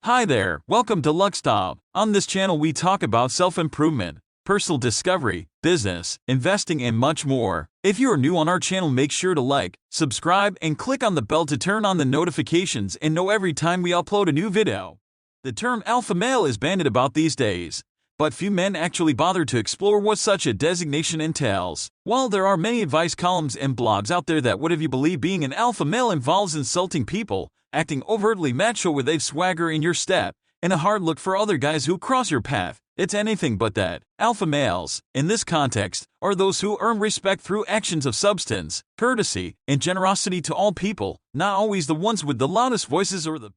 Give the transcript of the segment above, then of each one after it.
Hi there, welcome to LuxTop. On this channel we talk about self-improvement, personal discovery, business, investing and much more. If you are new on our channel, make sure to like, subscribe and click on the bell to turn on the notifications and know every time we upload a new video. The term alpha male is bandied about these days, but few men actually bother to explore what such a designation entails. While there are many advice columns and blogs out there that would have you believe being an alpha male involves insulting people, acting overtly macho with a swagger in your step, and a hard look for other guys who cross your path, it's anything but that. Alpha males, in this context, are those who earn respect through actions of substance, courtesy, and generosity to all people, not always the ones with the loudest voices or the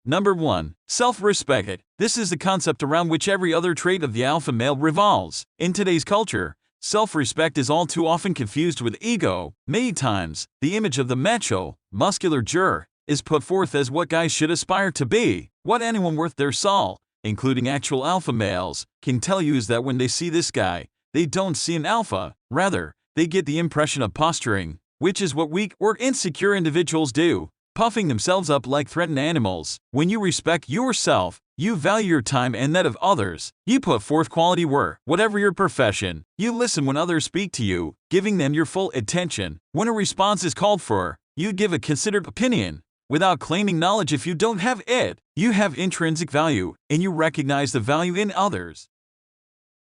Number 1. Self-respect. This is the concept around which every other trait of the alpha male revolves. In today's culture, self-respect is all too often confused with ego. Many times, the image of the macho, muscular juror is put forth as what guys should aspire to be. What anyone worth their salt, including actual alpha males, can tell you is that when they see this guy, they don't see an alpha. Rather, they get the impression of posturing, which is what weak or insecure individuals do, puffing themselves up like threatened animals. When you respect yourself, you value your time and that of others. You put forth quality work, whatever your profession. You listen when others speak to you, giving them your full attention. When a response is called for, you give a considered opinion, without claiming knowledge if you don't have it. You have intrinsic value, and you recognize the value in others.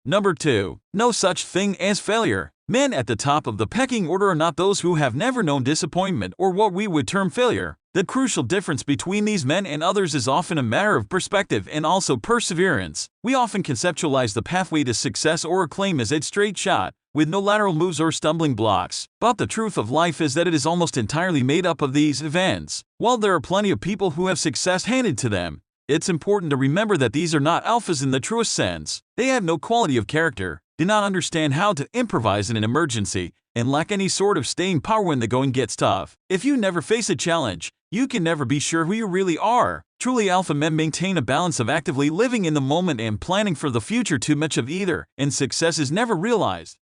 Number 2. No such thing as failure. Men at the top of the pecking order are not those who have never known disappointment or what we would term failure. The crucial difference between these men and others is often a matter of perspective and also perseverance. We often conceptualize the pathway to success or acclaim as a straight shot, with no lateral moves or stumbling blocks. But the truth of life is that it is almost entirely made up of these events. While there are plenty of people who have success handed to them, it's important to remember that these are not alphas in the truest sense. They have no quality of character, do not understand how to improvise in an emergency, and lack any sort of staying power when the going gets tough. If you never face a challenge, you can never be sure who you really are. Truly alpha men maintain a balance of actively living in the moment and planning for the future. Too much of either, and success is never realized.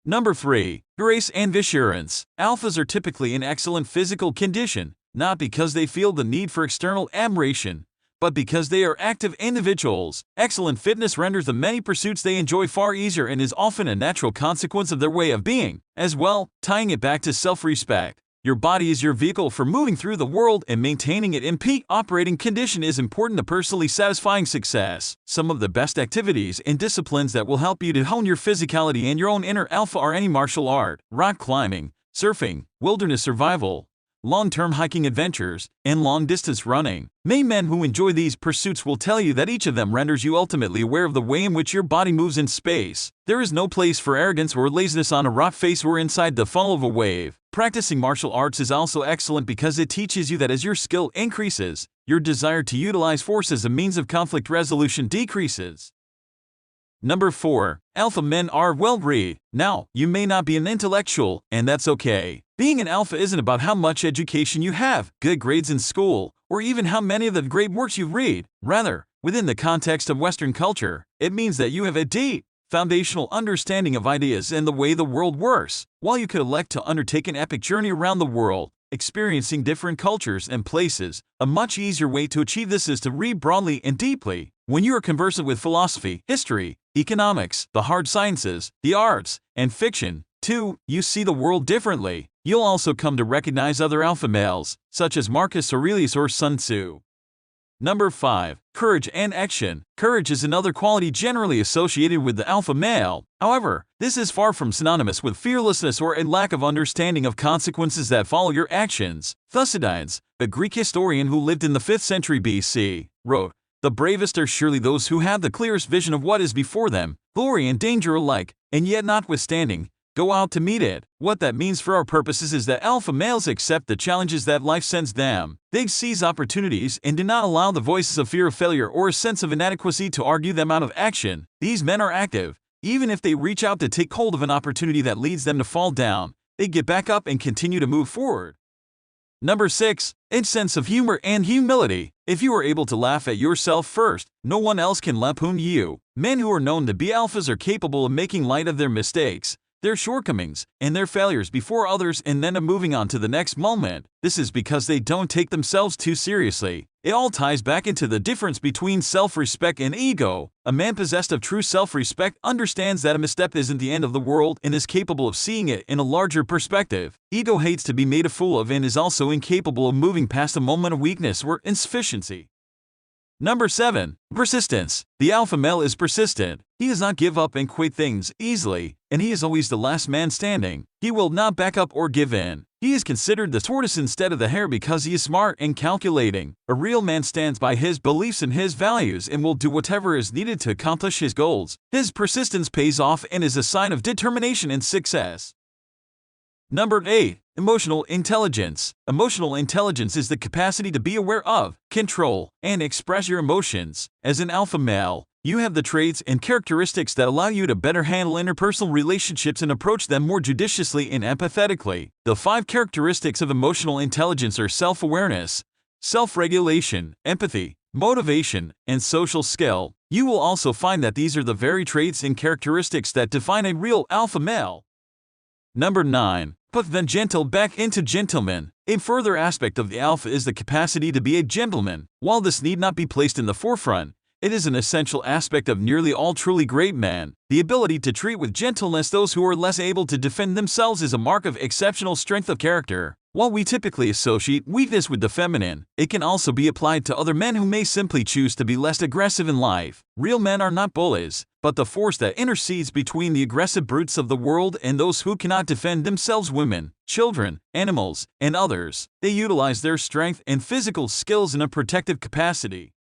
Number 3. Grace and assurance. Alphas are typically in excellent physical condition, not because they feel the need for external admiration, but because they are active individuals. Excellent fitness renders the many pursuits they enjoy far easier and is often a natural consequence of their way of being. As well, tying it back to self-respect. Your body is your vehicle for moving through the world, and maintaining it in peak operating condition is important to personally satisfying success. Some of the best activities and disciplines that will help you to hone your physicality and your own inner alpha are any martial art, rock climbing, surfing, wilderness survival, long-term hiking adventures, and long-distance running. Many men who enjoy these pursuits will tell you that each of them renders you ultimately aware of the way in which your body moves in space. There is no place for arrogance or laziness on a rock face or inside the funnel of a wave. Practicing martial arts is also excellent because it teaches you that as your skill increases, your desire to utilize force as a means of conflict resolution decreases. Number 4. Alpha men are well-read. Now, you may not be an intellectual, and that's okay. Being an alpha isn't about how much education you have, good grades in school, or even how many of the great works you read. Rather, within the context of Western culture, it means that you have a deep, foundational understanding of ideas and the way the world works. While you could elect to undertake an epic journey around the world, experiencing different cultures and places, a much easier way to achieve this is to read broadly and deeply. When you are conversant with philosophy, history, economics, the hard sciences, the arts, and fiction, too, you see the world differently. You'll also come to recognize other alpha males, such as Marcus Aurelius or Sun Tzu. Number 5. Courage and action. Courage is another quality generally associated with the alpha male. However, this is far from synonymous with fearlessness or a lack of understanding of consequences that follow your actions. Thucydides, a Greek historian who lived in the 5th century BC, wrote, "The bravest are surely those who have the clearest vision of what is before them, glory and danger alike, and yet notwithstanding, go out to meet it." What that means for our purposes is that alpha males accept the challenges that life sends them. They seize opportunities and do not allow the voices of fear of failure or a sense of inadequacy to argue them out of action. These men are active. Even if they reach out to take hold of an opportunity that leads them to fall down, they get back up and continue to move forward. Number 6. A sense of humor and humility. If you are able to laugh at yourself first, no one else can lampoon you. Men who are known to be alphas are capable of making light of their mistakes, their shortcomings, and their failures before others and then moving on to the next moment. This is because they don't take themselves too seriously. It all ties back into the difference between self-respect and ego. A man possessed of true self-respect understands that a misstep isn't the end of the world and is capable of seeing it in a larger perspective. Ego hates to be made a fool of and is also incapable of moving past a moment of weakness or insufficiency. Number 7. Persistence. The alpha male is persistent. He does not give up and quit things easily, and he is always the last man standing. He will not back up or give in. He is considered the tortoise instead of the hare because he is smart and calculating. A real man stands by his beliefs and his values and will do whatever is needed to accomplish his goals. His persistence pays off and is a sign of determination and success. Number 8. Emotional intelligence. Emotional intelligence is the capacity to be aware of, control, and express your emotions. As an alpha male, you have the traits and characteristics that allow you to better handle interpersonal relationships and approach them more judiciously and empathetically. The 5 characteristics of emotional intelligence are self-awareness, self-regulation, empathy, motivation, and social skill. You will also find that these are the very traits and characteristics that define a real alpha male. Number 9. Put the gentle back into gentleman. A further aspect of the alpha is the capacity to be a gentleman. While this need not be placed in the forefront, it is an essential aspect of nearly all truly great men. The ability to treat with gentleness those who are less able to defend themselves is a mark of exceptional strength of character. While we typically associate weakness with the feminine, it can also be applied to other men who may simply choose to be less aggressive in life. Real men are not bullies, but the force that intercedes between the aggressive brutes of the world and those who cannot defend themselves: women, children, animals, and others. They utilize their strength and physical skills in a protective capacity.